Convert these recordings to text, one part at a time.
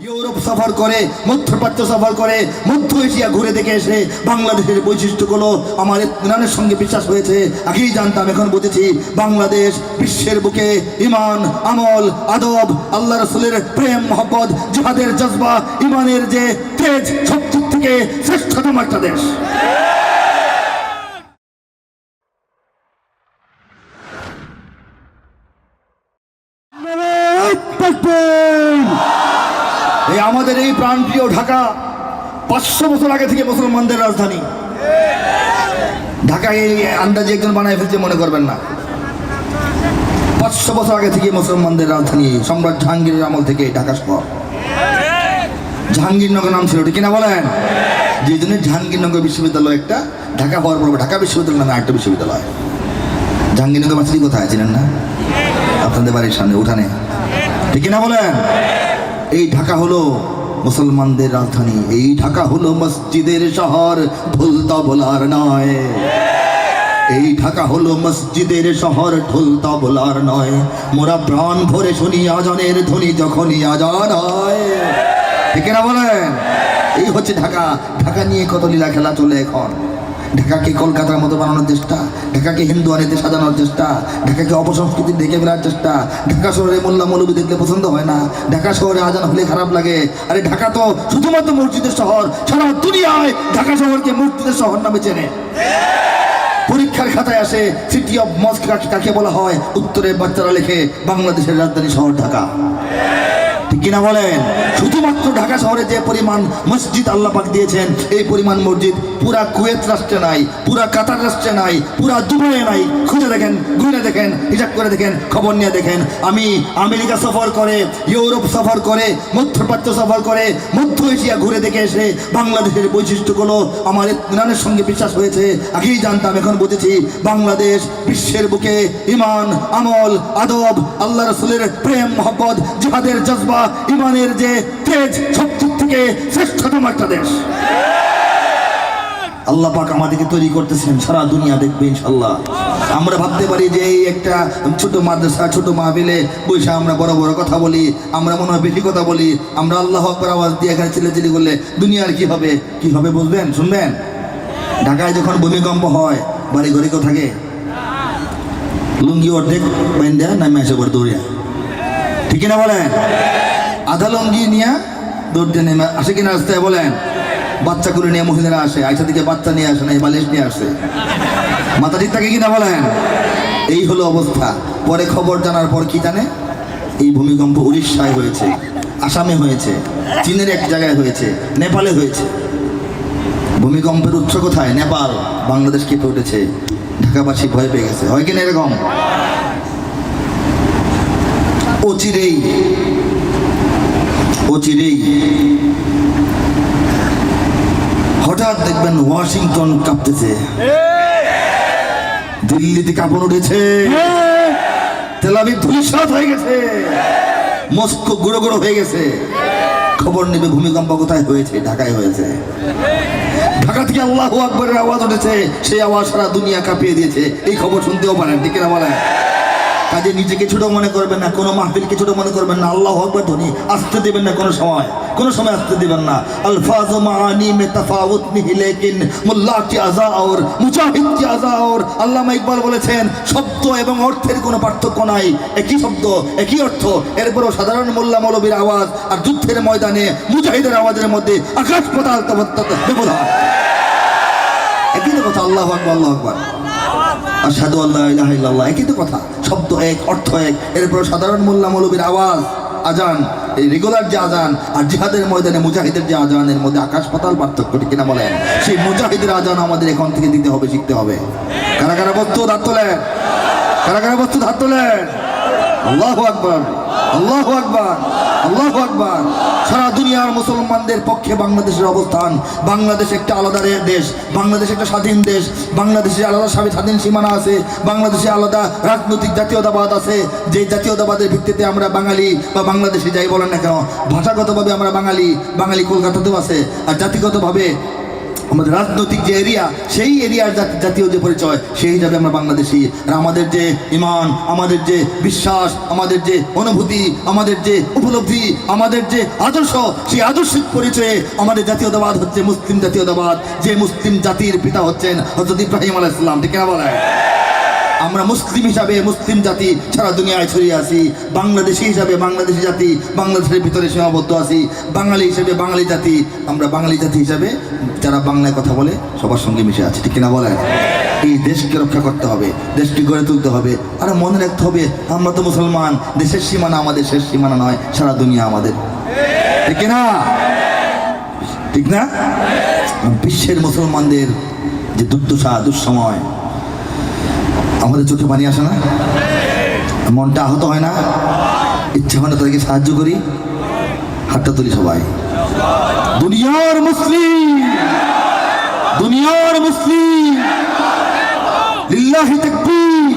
Europe সফর করে, মধ্যপ্রাচ্য সফর করে, মধ্য এশিয়া ঘুরে দেখে এসে বাংলাদেশের বৈশিষ্ট্যগুলো আমার ইত্মিনানের সঙ্গে বিশ্বাস হয়েছে। আগেই জানতাম, এখন বুঝেছি বাংলাদেশ বিশ্বের বুকে ইমান, আমল, আদব, আল্লাহ রসুলের প্রেম, মহব্বত, জিহাদের জজবা, ইমানের যে তেজ, সব দিক থেকে শ্রেষ্ঠতম একটা দেশ। আমাদের এই প্রাণপ্রিয় ঢাকা 500 বছর আগে থেকে মুসলমানদের রাজধানী। ঢাকা এই আন্দাজে একজন বানায় ফেলছে মনে করবেন না। 500 বছর আগে থেকে মুসলমানদের রাজধানী। সম্রাট জাহাঙ্গীরের আমল থেকে ঢাকা শহর জাহাঙ্গীরনগর নাম ছিল, ঠিক কিনা বলেন? যে জন্য জাহাঙ্গীরনগর বিশ্ববিদ্যালয় একটা, ঢাকা হওয়ার পর ঢাকা বিশ্ববিদ্যালয় নামে একটা বিশ্ববিদ্যালয়। জাহাঙ্গীরনগর মাছলি কোথায় চিনেন না? আপনাদের বাড়ির সামনে উঠানে, ঠিক কিনা বলেন? এই ঢাকা হলো মুসলমানদের রাজধানী। এই ঢাকা হলো মসজিদের শহর, ঢোলতা বলার নয়। এই ঢাকা হলো মসজিদের শহর, ঢোলতা বলার নয়। মোরা প্রাণ ভরে শুনি আজানের ধ্বনি যখনই আজান হয়, ঠিক না বলেন? এই হচ্ছে ঢাকা। ঢাকা নিয়ে কত লীলা খেলা চলে এখন। ঢাকাকে কলকাতার মতো বানানোর চেষ্টা, ঢাকাকে হিন্দু আনিতে সাজানোর চেষ্টা, ঢাকাকে অপসংস্কৃতি ঢেকে ফেলার চেষ্টা। ঢাকা শহরে মোল্লা মৌলবী দেখলে পছন্দ হয় না, ঢাকা শহরে আজান হলে খারাপ লাগে। আরে ঢাকা তো শুধুমাত্র মসজিদের শহর, সারা দুনিয়ায় ঢাকা শহরকে মসজিদের শহর নামে চেনে। পরীক্ষার খাতায় আসে সিটি অফ মস্ক কাকে বলা হয়, উত্তরে বাচ্চারা লেখে বাংলাদেশের রাজধানী শহর ঢাকা, ঠিক কিনা বলেন? শুধুমাত্র ঢাকা শহরে যে পরিমাণ মসজিদ আল্লাহ পাক দিয়েছেন, এই পরিমাণ মসজিদ পুরা কুয়েত রাষ্ট্রে নাই, পুরা কাতার রাষ্ট্রে নাই, পুরা দুবাইয়ে নাই। খুঁজে দেখেন, ঘুরে দেখেন, হিসাব করে দেখেন, খবর নিয়ে দেখেন। আমি আমেরিকা সফর করে, ইউরোপ সফর করে, মধ্যপ্রাচ্য সফর করে, মধ্য এশিয়া ঘুরে দেখে এসে বাংলাদেশের বৈশিষ্ট্যগুলো আমার ইত্মিনানের সঙ্গে বিশ্বাস হয়েছে। আগেই জানতাম, এখন বুঝেছি বাংলাদেশ বিশ্বের বুকে ইমান, আমল, আদব, আল্লাহ রসুলের প্রেম, মহব্বত, জিহাদের জজবা, ইমানের যে তেজ, সব দিক থেকে শ্রেষ্ঠতম একটা দেশ। আল্লাহ পাক আমাদেরকে তৈরি করতেছেন, সারা দুনিয়া দেখবে ইনশাল্লাহ। আমরা ভাবতে পারি যে এই একটা ছোট মাদ্রাসা, ছোট মাহফিলে বৈশা আমরা বড় বড় কথা বলি, আমরা মনে হয় বেশি কথা বলি। আমরা আল্লাহ আকবার আওয়াজ দিয়ে এখানে চিল্লাচিল্লি করলে দুনিয়ার কি হবে? কি হবে বুঝবেন, শুনবেন? ঢাকায় যখন ভূমিকম্প হয়, বাড়ি ঘরে কেউ থাকে? লুঙ্গি অর্ধেক বাইন্দা নামে আসে পরে দৌড়িয়া, ঠিক কিনা বলেন? আধা লুঙ্গি নিয়ে দৌড় দিয়ে নেমে আসে কিনা রাস্তায় বলেন? বাচ্চা করে নিয়ে মহিলারা আসে, আইসা থেকে বাচ্চা নিয়ে আসে না, বালিশ নিয়ে আসে। মাথা ঠিক থাকে কিনা বলেন? এই হলো অবস্থা। পরে খবর জানার পর কি জানে? এই ভূমিকম্প উড়িষ্যায় হয়েছে, আসামে হয়েছে, চীনের এক জায়গায় হয়েছে, নেপালে হয়েছে। ভূমিকম্পের উৎস কোথায়? নেপাল। বাংলাদেশ কেঁপে উঠেছে, ঢাকাবাসী ভয় পেয়ে গেছে। হয় কিনা এরকম? অচিরেই হঠাৎ দেখবেন ওয়াশিংটন কাঁপতেছে, দিল্লিতে কাঁপন উঠেছে, তেল আবিব ধূলিসাৎ হয়ে গেছে, মস্কো গুঁড়ো গুঁড়ো হয়ে গেছে। খবর নেবে ভূমিকম্প কোথায় হয়েছে? ঢাকায় হয়েছে। ঢাকা থেকে আল্লাহু আকবরের আওয়াজ উঠেছে, সেই আওয়াজ সারা দুনিয়া কাঁপিয়ে দিয়েছে। এই খবর শুনতেও পারেন, ঠিক কিনা বলেন? কাজে নিজেকে ছোট মনে করবেন না, কোনো মাহফিলকে ছোট মনে করবেন না। আল্লাহু আকবার ধ্বনি আসতে দেবেন না, কোনো সময় আসতে দিবেন না। আলফাজ মাআনি মে তাফাউত নেহি, লেকিন মুল্লা কি আযা আর মুজাহিদ কি আযা আর। আল্লামা ইকবাল বলেছেন, শব্দ এবং অর্থের কোনো পার্থক্য নাই, একই শব্দ একই অর্থ। এরপরও সাধারণ মোল্লা মৌলবীর আওয়াজ আর যুদ্ধের ময়দানে মুজাহিদের আওয়াজের মধ্যে আকাশ পাতাল ব্যবধান। একই তো কথা। আল্লাহু আকবার, আল্লাহু আকবার, আশহাদু আল্লা ইলাহা ইল্লাল্লাহ, একই তো কথা। শব্দ এক, অর্থ এক। এরপর সাধারণ মোল্লা মৌলবীর আওয়াজ, আজান, এই রেগুলার যে আজান আর জিহাদের ময়দানে মুজাহিদের যে আজানের মধ্যে আকাশ পাতাল পার্থক্য, ঠিক কিনা বলেন? সেই মুজাহিদের আজান আমাদের এখন থেকে দিতে হবে, শিখতে হবে। কারা কারা বস্তু হাত তোলেন? কারা কারা বস্তু হাত তোলেন? আল্লাহু আকবার, আল্লাহু আকবার, আল্লাহু আকবার। সারা দুনিয়ার মুসলমানদের পক্ষে বাংলাদেশের অবস্থান। বাংলাদেশ একটা আলাদা দেশ, বাংলাদেশ একটা স্বাধীন দেশ, বাংলাদেশে আলাদা স্বাধীন সীমানা আছে, বাংলাদেশে আলাদা রাজনৈতিক জাতীয়তাবাদ আছে। যে জাতীয়তাবাদের ভিত্তিতে আমরা বাঙালি বা বাংলাদেশে যাই বলেন না কেন, ভাষাগতভাবে আমরা বাঙালি কলকাতাতেও আছে, আর জাতিগতভাবে আমাদের রাজনৈতিক যে এরিয়া, সেই এরিয়ার জাতীয় যে পরিচয়, সেই হিসাবে আমরা বাংলাদেশি। আর আমাদের যে ইমান, আমাদের যে বিশ্বাস, আমাদের যে অনুভূতি, আমাদের যে উপলব্ধি, আমাদের যে আদর্শ, সেই আদর্শিক পরিচয়ে আমাদের জাতীয়তাবাদ হচ্ছে মুসলিম জাতীয়তাবাদ। যে মুসলিম জাতির পিতা হচ্ছেন হযরত ইব্রাহিম আলাইহিস সালাম, ঠিক না বলেন? আমরা মুসলিম হিসাবে মুসলিম জাতি সারা দুনিয়ায় ছড়িয়ে আছি। বাংলাদেশি হিসাবে বাংলাদেশি জাতি বাংলাদেশের ভিতরে সীমাবদ্ধ আছি। বাঙালি হিসেবে বাঙালি জাতি, আমরা বাঙালি জাতি হিসাবে যারা বাংলায় কথা বলে সবার সঙ্গে মিশে আছি, ঠিক কিনা বলেন? এই দেশকে রক্ষা করতে হবে, দেশকে গড়ে তুলতে হবে। আর মনে রাখতে হবে, আমরা তো মুসলমান, দেশের সীমানা আমাদের শেষ সীমানা নয়, সারা দুনিয়া আমাদের, ঠিক না? ঠিক না? বিশ্বের মুসলমানদের যে দুর্দশা, দুঃসময়, আমাদের চোখে পানি আসে না? মনটা আহত হয় না? ইচ্ছা হয় না তাদেরকে সাহায্য করি? হাতটা তুলি সবাই। দুনিয়ার মুসলিম, দুনিয়ার মুসলিম, লিল্লাহি তাকবীর,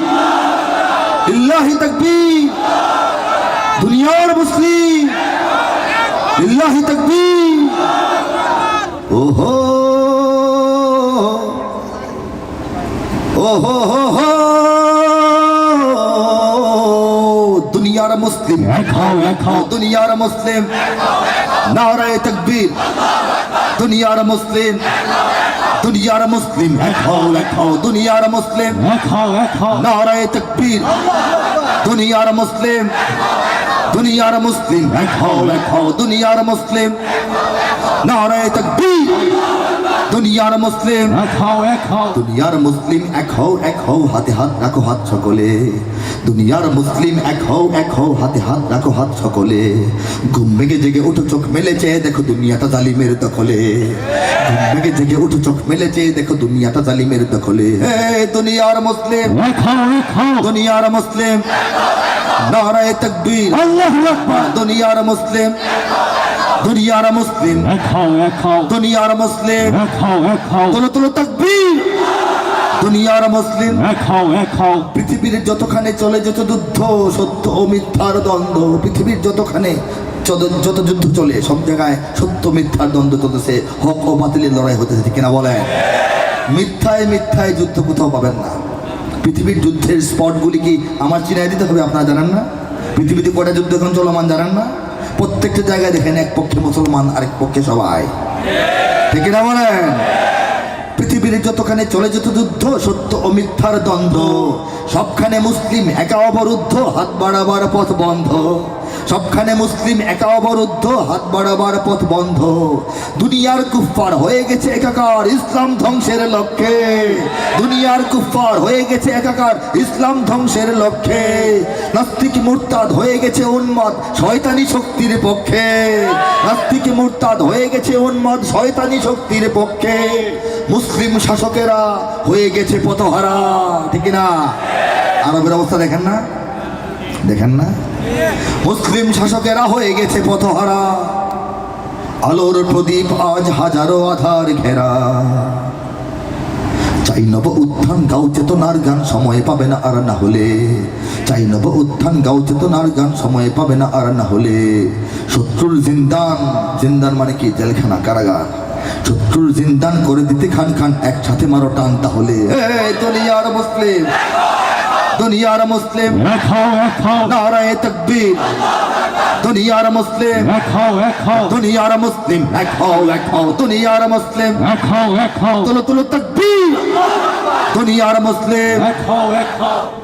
লিল্লাহি তাকবীর। দুনিয়ার মুসলিম, লিল্লাহি তাকবীর। ওহো ওহো হো হো, দুনিয়ার মুসলিম, দুনিয়ার মুসলিম, নারায়ে তাকবীর। দুনিয়ার মুসলিম, দুনিয়ার মুসলিম, দুনিয়ার মুসলিম, নারায়ে তাকবীর। দুনিয়ার মুসলিম, দুনিয়ার মুসলিম, দুনিয়ার মুসলিম, নারায়ে তাকবীর। দুনিয়ার মুসলিম, দুনিয়ার মুসলিম, এক হও, এক হও, হাতে হাত রাখো, হাত সকলে। দুনিয়ার মুসলিম, এক হও, এক হও, হাতে হাত রাখো, হাত সকলে। ঘুম ভেঙে জেগে উঠো, চোখ মেলেছে, দেখো দুনিয়াটা জালিমের দখলে। ঘুম ভেঙে জেগে উঠো, চোখ মেলেছে, দেখো দুনিয়াটা জালিমের দখলে। হে দুনিয়ার মুসলিম, দুনিয়ার মুসলিম, নারায়ে তাকবীর, আল্লাহু আকবার। দুনিয়ার মুসলিম, দুনিয়ার মুসলিম, দুনিয়ার মুসলিম, তোলো তোলো তাকবীর। দুনিয়ার মুসলিম, পৃথিবীর যতখানে চলে যত যুদ্ধ, সত্য ও মিথ্যার দ্বন্দ্ব, পৃথিবীর যতখানে যত যুদ্ধ চলে, সব জায়গায় সত্য মিথ্যার দ্বন্দ্ব চলতেছে, হক ও বাতিলের লড়াই হতেছে, ঠিক কিনা বলেন? মিথ্যায় মিথ্যায় যুদ্ধ কোথাও পাবেন না। পৃথিবীর যুদ্ধের স্পটগুলি কি আমার চিনাই দিতে হবে? আপনারা জানেন না? পৃথিবীতে কটা যুদ্ধ এখন চলমান জানেন না? প্রত্যেকটা জায়গায় দেখেন, এক পক্ষে মুসলমান, আরেক পক্ষে সবাই, ঠিক না বলেন? পৃথিবীর যতখানে চলে যত যুদ্ধ, সত্য ও মিথ্যার দ্বন্দ্ব, সবখানে মুসলিম একা অবরুদ্ধ, হাত বাড়াবার পথ বন্ধ। সবখানে মুসলিম একা অবরুদ্ধ, হাত বাড়াবার পথ বন্ধ। দুনিয়ার কুফফার হয়ে গেছে একাকার, ইসলাম ধ্বংসের লক্ষ্যে। দুনিয়ার কুফফার হয়ে গেছে একাকার, ইসলাম ধ্বংসের লক্ষ্যে। নাস্তিক মুরতাদ হয়ে গেছে উন্মাদ, শয়তানি শক্তির পক্ষে। নাস্তিক মুরতাদ হয়ে গেছে উন্মাদ, শয়তানি শক্তির পক্ষে। মুসলিম শাসকেরা হয়ে গেছে পথহারা, ঠিক না? আরবের অবস্থা দেখেন না? দেখেন না? মুসলিম শাসকেরা হয়ে গেছে পথহারা। আলোর প্রদীপ আজ হাজারো আধার ঘেরা। চাই নব উত্থান, গাও চেতনার গান, সময় পাবে না আর না হলে। চাই নব উত্থান, গাও চেতনার গান, সময় পাবে না আর না হলে। শত্রুর জিন্দান, জিন্দান মানে কি? জেলখানা, কারাগার। শত্রুর জিন্দান করে দিতে খান খান, একসাথে মারো টান তাহলে। দুনিয়ার মুসলিম, দুনিয়ার মুসলিম, নারায়ে তাকবীর। দুনিয়ার মুসলিম, দুনিয়ার মুসলিম, এক হও, এক হও, দুনিয়ার মুসলিম, তোলো তোলো তাকবীর। দুনিয়ার মুসলিম,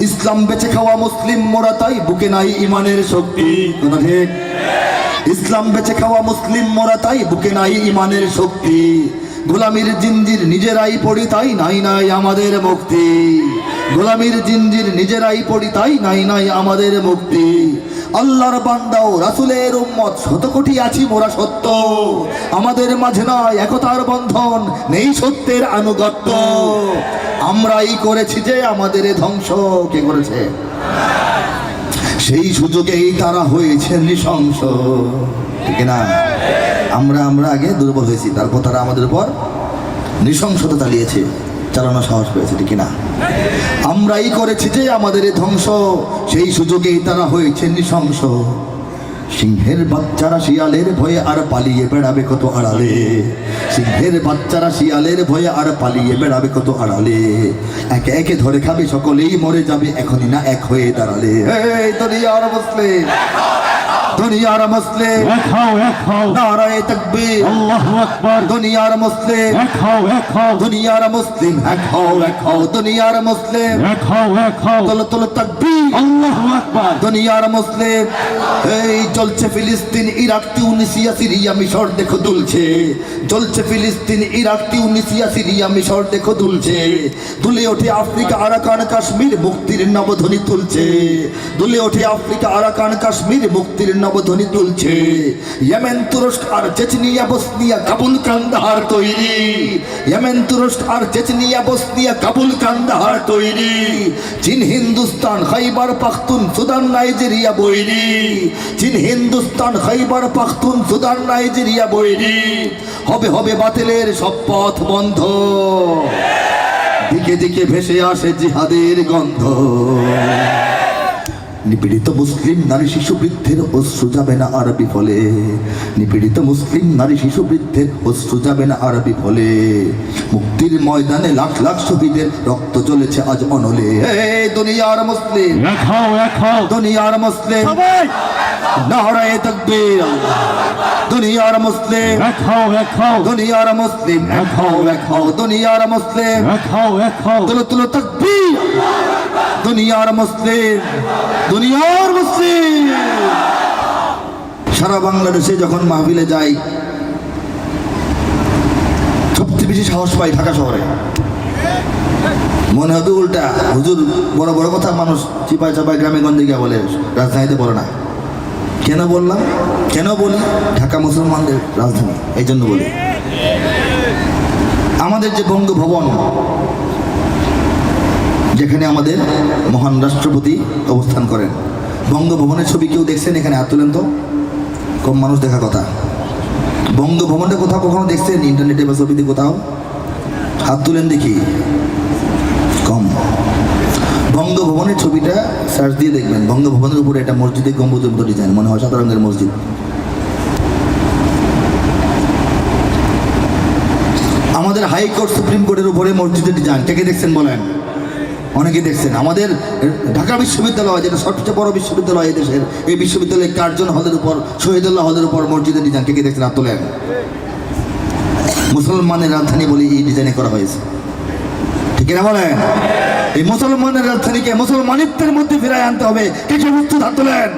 ইসলাম বেঁচে খাওয়া মুসলিম মোরা, তাই বুকে নাই ইমানের শক্তি। কথা ঠিক? ইসলাম বেঁচে খাওয়া মুসলিম মোরা, তাই বুকে নাই ইমানের শক্তি। গোলামির জিঞ্জির নিজেরাই পড়ি, তাই নাই নাই আমাদের মুক্তি। গোলামির জিঞ্জির নিজেরাই পড়ি, তাই নাই নাই আমাদের মুক্তি। আল্লাহর বান্দা ও রাসূলের উম্মত, শত কোটি আছি মোরা সত্য। আমাদের মাঝে নয় একতার বন্ধন, নেই সত্যের আনুগত্য। আমরাই করেছি যে আমাদের ধ্বংস। কে করেছে? সেই সুযোগেই তারা হয়েছে নৃশংস, ঠিক না? আমরা আগে দুর্বল হয়েছি, তারপর তারা আমাদের উপর নৃশংসতা চালিয়েছে, চালানো সাহস পেয়েছে, ঠিক না? আমরাই করেছি যে আমাদের ধ্বংস, সেই সুযোগেই তারা হয়েছে নৃশংস। সিংহের বাচ্চারা শিয়ালের ভয়ে আর পালিয়ে বেড়াবে কত আড়ালে, সিংহের বাচ্চারা শিয়ালের ভয়ে আর পালিয়ে বেড়াবে কত আড়ালে, একে একে ধরে খাবে সকলেই মরে যাবে এখনই না এক হয়ে দাঁড়ালে। এই দুনিয়ার মুসলিম, দুনিয়ার মুসলিম, নারায়ে তাকবীর, আল্লাহু আকবার। দুনিয়ার মুসলিম, দুনিয়ার মুসলিম, এক হও দুনিয়ার মুসলিম, তোলো তোলো তাকবীর, আল্লাহু আকবার। দুনিয়ার মুসলিম, এই চলছে ফিলিস্তিন, ইরাক, তিউনিসিয়া, সিরিয়া, মিশর দেখো দুলছে, চলছে ফিলিস্তিন, ইরাক, তিউনিসিয়া, সিরিয়া, মিশর দেখো দুলছে, দুলে ওঠে আফ্রিকা, আরাকান, কাশ্মীর, মুক্তির নবধ্বনি তুলছে, দুলে ওঠে আফ্রিকা, আরাকান, কাশ্মীর, মুক্তির নবধ্বনি তুলছে, ইয়েমেন, তুরস্ক আর চেচনিয়া, বসনিয়া, কাবুল, কান্দাহার তৈরি, ইয়েমেন, তুরস্ক আর চেচনিয়া, বসনিয়া, কাবুল, কান্দাহার তৈরি, চীন, হিন্দুস্তান, খাইবার পাখতুন, সুদান, নাইজেরিয়া বৈরি, চীন, হিন্দুস্তান, খাইবার পাখতুন, সুদান, নাইজেরিয়া বৈরি, হবে হবে বাতিলের সব পথ বন্ধ, দিকে দিকে ভেসে আসে জিহাদের গন্ধ, নিপীড়িত মুসলিম নারী শিশু বৃদ্ধের অশ্রু যাবে না আর বিফলে, নিপীড়িত মুসলিম নারী শিশু বৃদ্ধের অশ্রু যাবে না আর বিফলে, মুক্তির ময়দানে লাখ লাখ শহীদের রক্ত চলেছে আজ অনলে। এই দুনিয়ার মুসলিম, দুনিয়ার মুসলিম, নারায়ে তাকবীর, দুনিয়ার মুসলিম, দুনিয়ার মুসলিম, দুনিয়ার মুসলিম, তুলো তুলো তাকবীর, দুনিয়ার মুসলিম, দুনিয়ার মুসলিম। সারা বাংলাদেশে যখন মাহফিলে যাই সবচেয়ে বেশি সাহস পাই ঢাকা শহরে। মনে হবে উল্টা, হুজুর বড় বড় কথা মানুষ চিপায় চাপায় গ্রামে গঞ্জে গিয়ে বলে, রাজধানীতে বলে না। কেন বললাম, কেন বলি? ঢাকা মুসলমানদের রাজধানী, এই জন্য বলি। আমাদের যে বঙ্গভবন, যেখানে আমাদের মহান রাষ্ট্রপতি অবস্থান করেন, বঙ্গভবনের ছবি কেউ দেখছেন? এখানে হাত তুলেন তো, কম মানুষ দেখা কথা। বঙ্গভবনটা কোথাও কখনো দেখছেন ইন্টারনেটে বা ছবিতে কোথাও? হাত তুলেন দেখি, কম। বঙ্গভবনের ছবিটা সার্চ দিয়ে দেখবেন, বঙ্গভবনের উপরে একটা মসজিদের গম্বুজের মতো ডিজাইন, মনে হয় সাদা রঙের মসজিদ। আমাদের হাইকোর্ট, সুপ্রিম কোর্টের উপরে মসজিদের ডিজাইন, কে কে দেখছেন বলেন? অনেকে দেখছেন। আমাদের ঢাকা বিশ্ববিদ্যালয়, যেটা সবচেয়ে বড় বিশ্ববিদ্যালয় দেশের, এই বিশ্ববিদ্যালয়ের কার্জন হলের উপর, শহীদুল্লাহ হলের উপর মসজিদের ডিজাইন, কে কে দেখছেন? হাত তোলেন। মুসলমানের রাজধানী বলে এই ডিজাইনে করা হয়েছে, ঠিক না বলেন? এই মুসলমানের রাজধানীকে মুসলমানিত্বের মধ্যে ফিরায় আনতে হবে, কিছু বস্তু হাত তোলেন।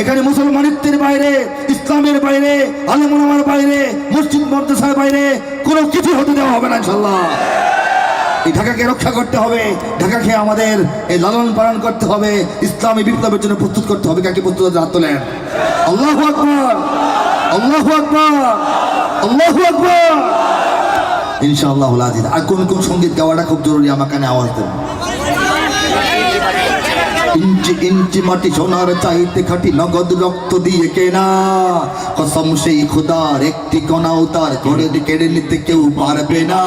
এখানে মুসলমানিত্বের বাইরে, ইসলামের বাইরে, আলেম ওলামার বাইরে, মসজিদ মাদ্রাসার বাইরে কোনো কিছু হতে দেওয়া হবে না ইনশাআল্লাহ। এই ঢাকাকে রক্ষা করতে হবে, ঢাকাকে আমাদের এই লালন পালন করতে হবে, ইসলামী বিপ্লবের জন্য প্রস্তুত করতে হবে। কাকে প্রস্তুত? হাত তোলেন। আল্লাহু আকবার, আল্লাহু আকবার, আল্লাহু আকবার। ইনশাআল্লাহুল আজিজ। আর কোন কোন সঙ্গীত গাওয়াটা খুব জরুরি, আমার কানে আওয়াজ দেন। ইঞ্চি ইঞ্চি মাটি সোনার চাইতে খাটি, নগদ রক্ত দিয়ে কেনা, কসম সেই খোদার একটি কণাও তার করে কেড়ে নিতে কেউ পারবে না।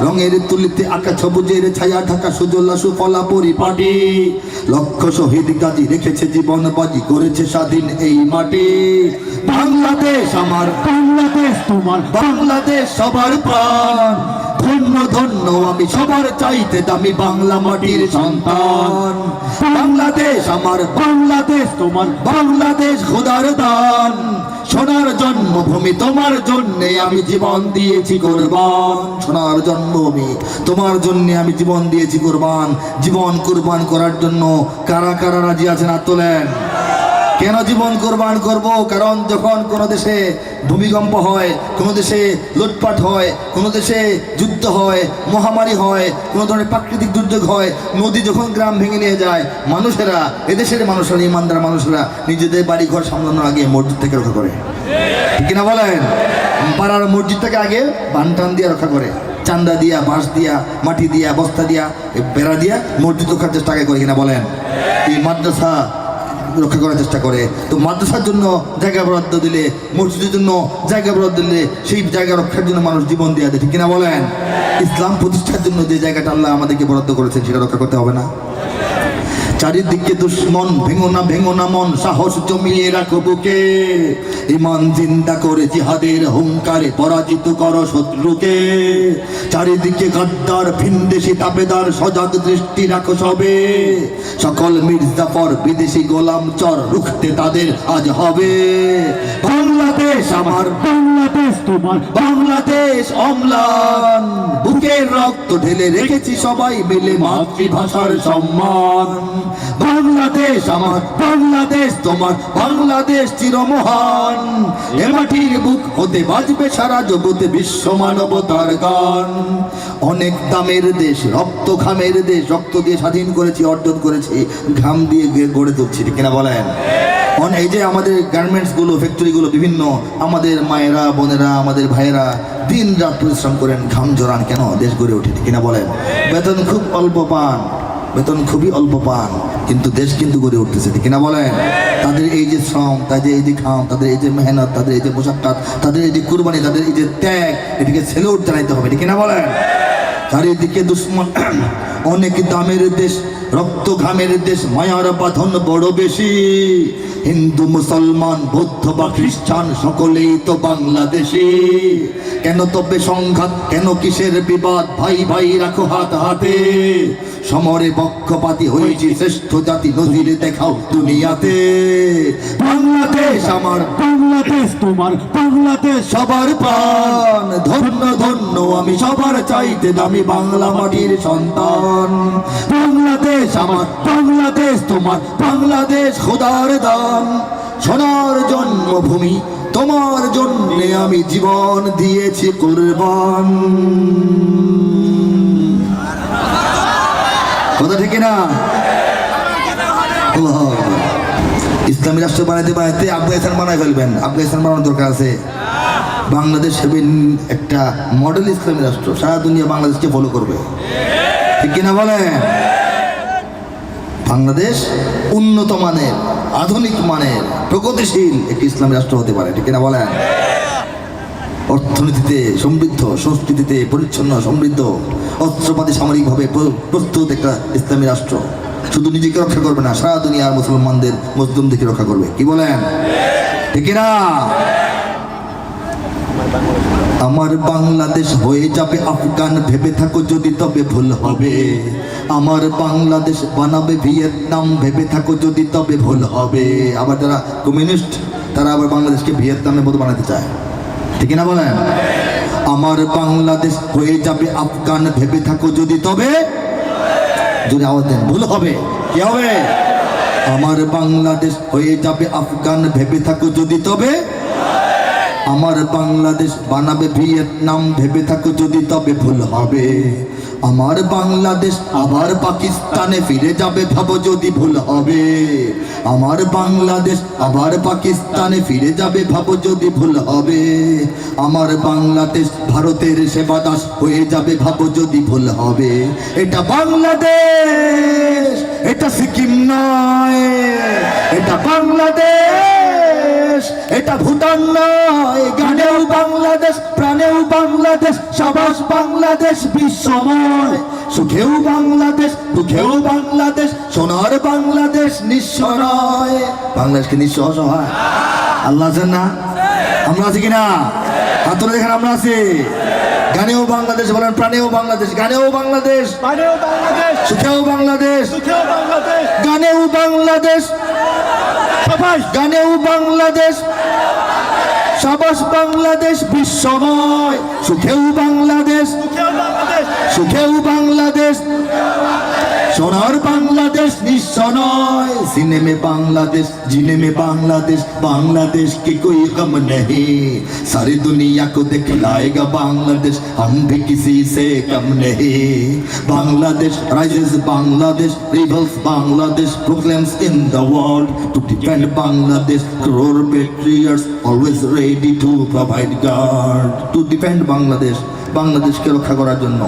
রঙের তুলিতে আঁকা সবুজের ছায়া ঢাকা, সুজলা সুফলা পরিপাটি, লক্ষ শহীদ গাজী রেখেছে জীবন বাজি, করেছে স্বাধীন এই মাটি। বাংলাদেশ আমার, বাংলাদেশ তোমার, বাংলাদেশ সবার প্রাণ, ধন্য ধন্য আমি সবার চাইতে দামি বাংলা মাটির সন্তান। বাংলাদেশ আমার, বাংলাদেশ তোমার, বাংলাদেশ খোদার দান, সোনার জন্মভূমি তোমার জন্যে আমি জীবন দিয়েছি কুরবান। সোনার জন্মভূমি তোমার জন্যে আমি জীবন দিয়েছি কুরবান। জীবন কুরবান করার জন্য কারা কারা রাজি আছেন? হাত তোলেন। কেন জীবন কোরবান করব? কারণ যখন কোনো দেশে ভূমিকম্প হয়, কোনো দেশে লুটপাট হয়, কোনো দেশে যুদ্ধ হয়, মহামারী হয়, কোনো ধরনের প্রাকৃতিক দুর্যোগ হয়, নদী যখন গ্রাম ভেঙে নিয়ে যায়, মানুষেরা, এদেশের মানুষেরা, ইমানদার মানুষেরা নিজেদের বাড়ি ঘর সামলানোর আগে মসজিদ থেকে রক্ষা করে, ঠিক কিনা বলেন? পাড়ার মসজিদটাকে আগে বানটান দিয়ে রক্ষা করে, চান্দা দিয়া, বাঁশ দিয়া, মাটি দিয়া, বস্তা দিয়া, বেড়া দিয়া মসজিদ রক্ষার চেষ্টা আগে করে, কিনা বলেন? এই মাদ্রাসা রক্ষা করার চেষ্টা করে। তো মাদ্রাসার জন্য জায়গা বরাদ্দ দিলে, মসজিদের জন্য জায়গা বরাদ্দ দিলে, সেই জায়গা রক্ষার জন্য মানুষ জীবন দিয়ে দেয়, ঠিক কিনা বলেন? ইসলাম প্রতিষ্ঠার জন্য যে জায়গাটা আল্লাহ আমাদেরকে বরাদ্দ করেছেন, সেটা রক্ষা করতে হবে না? চারিদিকে দুশ্মন, ভেঙো না মন, সাহস জমিয়ে রাখো বুকে। ইমান জিন্দা করে জিহাদের হুঙ্কারে পরাজিত করো শত্রুকে। চারিদিকে গদ্দার ভিনদেশি তাবেদার, সজাগ দৃষ্টি রাখো সবে। সকল মির্জাফর বিদেশি গোলাম চর, রুখতে তাদের আজ হবে। বাংলাদেশ আমার, বাংলাদেশ তোমার, বাংলাদেশ অম্লান, বুকের রক্ত ঢেলে রেখেছি সবাই মিলে মাতৃভাষার সম্মান। বাংলাদেশ আমার, বাংলাদেশ তোমার, বাংলাদেশ চিরমহান। এ মাটির বুক হতে বাজবে সারা জগতে বিশ্ব মানবতার গান। অনেক দামের দেশ, রক্ত ঘামের দেশ, রক্ত দিয়ে স্বাধীন করেছি, অর্জন করেছি, ঘাম দিয়ে গড়ে তুলছি, ঠিক কিনা বলেন? এই যে আমাদের গার্মেন্টস গুলো, ফ্যাক্টরি গুলো, বিভিন্ন আমাদের মায়েরা, বোনেরা, আমাদের ভাইয়েরা দিন রাত পরিশ্রম করেন, ঘাম জড়ান, কেন? দেশ গড়ে ওঠে, ঠিক কিনা বলেন? বেতন খুব অল্প পান, বেতন খুবই অল্প পান, কিন্তু দেশ কিন্তু গড়ে উঠতেছে, ঠিক কিনা বলেন? তাদের এই যে শ্রম, তাদের এই যে ঘাম, তাদের এই যে মেহনত, তাদের এই যে পোশাকটা, তাদের এই যে কুরবানি, তাদের এই যে ত্যাগ, এটিকে সেলুট জানাইতে হবে, ঠিক কিনা বলেন? চারিদিকে দুশ্মন, অনেক দামের দেশ, রক্ত ঘামের দেশ, মায়ার বাঁধন বড় বেশি। হিন্দু মুসলমান বৌদ্ধ বা খ্রিস্টান সকলেই তো বাংলাদেশি। কেন তবে সংঘাত, কেন কিসের বিবাদ? ভাই ভাই রাখো হাত হাতে। সমরে পক্ষপাতী হয়েছি শ্রেষ্ঠ জাতি, নজির দেখাও দুনিয়াতে। বাংলাদেশ আমার, বাংলাদেশ তোমার, বাংলাদেশ সবার প্রাণ। ধন্য ধন্য আমি সবার চাইতে দামি বাংলা মাটির সন্তান। বাংলাদেশ আমার, বাংলাদেশ তোমার, বাংলাদেশ খোদার দান। সোনার জন্মভূমি, তোমার জন্যে আমি জীবন দিয়েছি কুরবান। কথা ঠিক না? ইসলামী রাষ্ট্র বানাইতে বানাইতে আফগানিস্তান বানাই ফেলবেন। আফগানিস্তান বানানোর দরকার আছে। বাংলাদেশ হবে একটা মডেল ইসলামী রাষ্ট্র, সারা দুনিয়া বাংলাদেশকে ফলো করবে, ঠিক কিনা বলেন? বাংলাদেশ উন্নত মানের, আধুনিক মানের, প্রগতিশীল একটি ইসলামী রাষ্ট্র হতে পারে, ঠিক কিনা বলেন? অর্থনীতিতে সমৃদ্ধ, সংস্কৃতিতে পরিচ্ছন্ন সমৃদ্ধ, অস্ত্রপাতি সামরিকভাবে প্রস্তুত একটা ইসলামী রাষ্ট্র। শুধু নিজেকে রক্ষা করবে না, সারা দুনিয়ার মুসলমানদের, মুসলিমদেরকে রক্ষা করবে, কি বলেন? ঠিক না? আমার বাংলাদেশ হয়ে যাবে আফগান, ভেবে থাকো যদি তবে ভুল হবে। আমার বাংলাদেশ বানাবে ভিয়েতনাম, ভেবে থাকো যদি তবে ভুল হবে। আবার যারা কমিউনিস্ট, তারা আবার বাংলাদেশকে ভিয়েতনামের মতো বানাতে চায়, ঠিক না বলেন? আমার বাংলাদেশ হয়ে যাবে আফগান, ভেবে থাকো যদি তবে, যদি আওয়াজ দেন, ভুল হবে, কি হবে? আমার বাংলাদেশ হয়ে যাবে আফগান, ভেবে থাকো যদি তবে। আমার বাংলাদেশ বানাবে ভিয়েতনাম, ভেবে থাকো যদি তবে ভুল হবে। আমার বাংলাদেশ আবার পাকিস্তানে ফিরে যাবে, ভাবো যদি ভুল হবে। আমার বাংলাদেশ আবার পাকিস্তানে ফিরে যাবে, ভাবো যদি ভুল হবে। আমার বাংলাদেশ ভারতের সেবা দাস হয়ে যাবে, ভাবো যদি ভুল হবে। এটা বাংলাদেশ, এটা সিকিম নয়, এটা বাংলাদেশ, এটা ভুটান নয়। গানেও বাংলাদেশ, প্রাণেও বাংলাদেশ, সাবাস বাংলাদেশ বিশ্বময়। সুখেও বাংলাদেশ, দুঃখেও বাংলাদেশ, সোনার বাংলাদেশ নিঃস্ব নয়। বাংলাদেশকে নিঃস্ব অসহায় আল্লাহ আছেন না? আমরা আছি কিনা? হাত তুলে দেখেন, আমরা আছি। গানেও বাংলাদেশ বলেন, প্রাণেও বাংলাদেশ, গানেও বাংলাদেশ, প্রাণেও বাংলাদেশ, সুখেও বাংলাদেশ, সুখেও বাংলাদেশ, গানেও বাংলাদেশ, সবাই গানেও বাংলাদেশ, সাবাস বাংলাদেশ বিশ্বময়। সুখেও বাংলাদেশ, সুখেও বাংলাদেশ, সুখেও বাংলাদেশ, সোনার বাংলাদেশ নিঃস্ব নয়। सीने में बांग्लादेश, जीने में बांग्लादेश, बांग्लादेश की कोई गम नहीं। सारी दुनिया को दिखलाएगा बांग्लादेश, हम भी किसी से कम नहीं। Bangladesh rises, Bangladesh rebels, Bangladesh proclaims in the world to defend Bangladesh. Crore patriots always ready to provide guard to defend Bangladesh. বাংলাদেশকে রক্ষা করার জন্য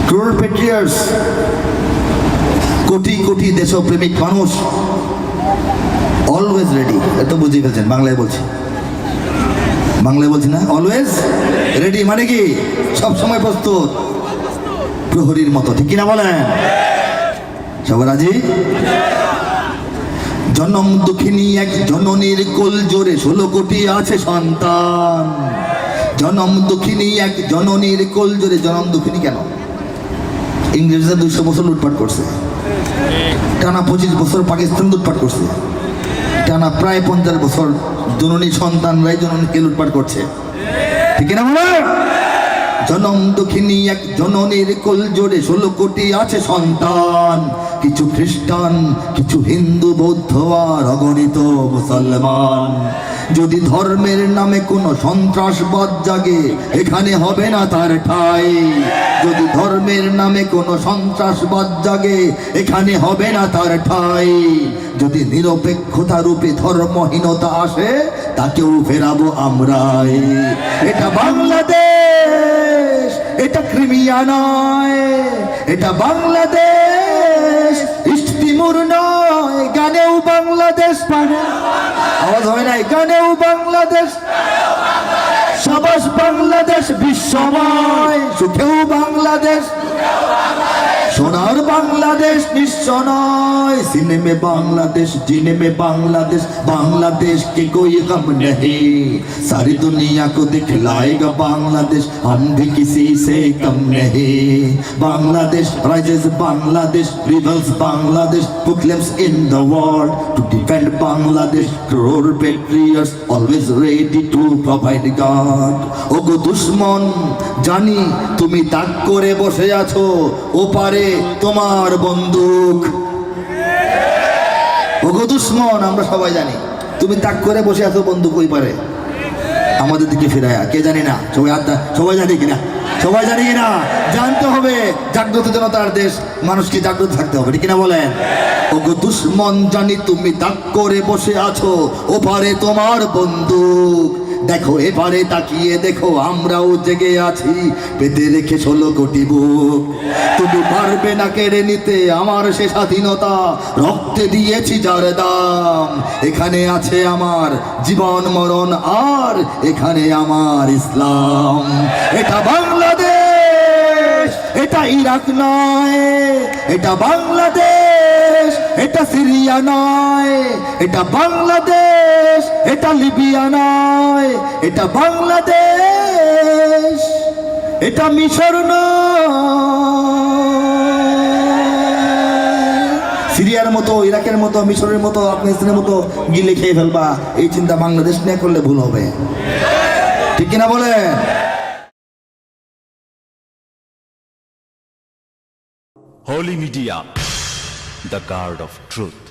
ক্রোর পেট্রিয়টস, কোটি কোটি দেশপ্রেমিক মানুষ অলওয়েজ রেডি। এত বুঝিয়ে ফেলছেন, বাংলায় বলছি, বাংলায় বলছি না? অলওয়েজ রেডি মানে কি? সব সময় প্রস্তুত, প্রহরীর মতো, ঠিক কিনা বলেন? সবার রাজি? জনম দুঃখিনী এক জননীর কোল জোরে 16 কোটি আছে সন্তান। জনম দুঃখিনী এক জননীর কোল জোরে। জনম দুঃখিনী কেন? ইংরেজরা 200 বছর লুটপাট করছে, টানা 25 বছর পাকিস্তান লুটপাট করছে, টানা প্রায় 50 বছর জননী সন্তানরাই জননীকে লুটপাট করছে, ঠিক না বলে? জনম দুঃখিনী এক জননীর কোল জোরে 16 কোটি আছে সন্তান। কিছু খ্রিস্টান, কিছু হিন্দু, বৌদ্ধ আর অগণিত মুসলমান। যদি ধর্মের নামে কোনো সন্ত্রাসবাদ জাগে, এখানে হবে না তার ঠাঁই। যদি ধর্মের নামে কোনো সন্ত্রাসবাদ জাগে, এখানে হবে না তার ঠাঁই। যদি নিরপেক্ষতা রূপে ধর্মহীনতা আসে, তাকেও ফেরাবো আমরাই। এটা বাংলাদেশ, এটা ক্রিমিয়া নয়, এটা বাংলাদেশ, ইস্ট তিমুর নয়। গানেও বাংলাদেশ, আওয়াজ হয় নাই, গানেও বাংলাদেশ, সাবাস বাংলাদেশ, বিশ্বময় সুখেও বাংলাদেশ, সোনার বাংলাদেশ নিঃস্ব নয়। সিনেমে বাংলাদেশ, जीने में बांग्लादेश, बांग्लादेश के कोई गम नहीं। सारी दुनिया को दिखलाएगा बांग्लादेश, हम भी किसी से कम नहीं। Bangladesh rises, Bangladesh rebels, Bangladesh proclaims in the world to defend Bangladesh. Crore patriots always ready to provide God. ওগো দুশ্মন, জানি তুমি তাক করে বসে আছো, ওপারে তোমার বন্দুক। ওগো দুশ্মন, আমরা সবাই জানি তুমি তাক করে বসে আছো, বন্দুক ওই পারে আমাদের দিকে ফিরায়া। কে জানি না? সবাই জানি কিনা? সবাই জানি কিনা? জানতে হবে। জাগ্রত জনতার দেশ, মানুষকে জাগ্রত থাকতে হবে, ঠিক কিনা বলেন? ওগো দুশ্মন, জানি তুমি তাক করে বসে আছো, ওপারে তোমার বন্দুক। দেখো এবারে তাকিয়ে দেখো, আমরাও জেগে আছি, পেতে রেখে 16 কোটি বুক। তুমি পারবে না কেড়ে নিতে আমার সে স্বাধীনতা, রক্তে দিয়েছি যার দাম। এখানে আছে আমার জীবন মরণ, আর এখানে আমার ইসলাম। এটা বাংলাদেশ, এটা ইরাক নয়, এটা বাংলাদেশ, এটা সিরিয়া নয়, এটা বাংলাদেশ, এটা লিবিয়া নয়, এটা বাংলাদেশ, এটা মিশর নয়। সিরিয়ার মতো, ইরাকের মতো, মিশরের মতো, আফগানিস্তানের মতো গিলে খেয়ে ফেলবা, এই চিন্তা বাংলাদেশ নিয়ে করলে ভুল হবে, ঠিক কিনা বলেন? Holy Media, the guard of truth.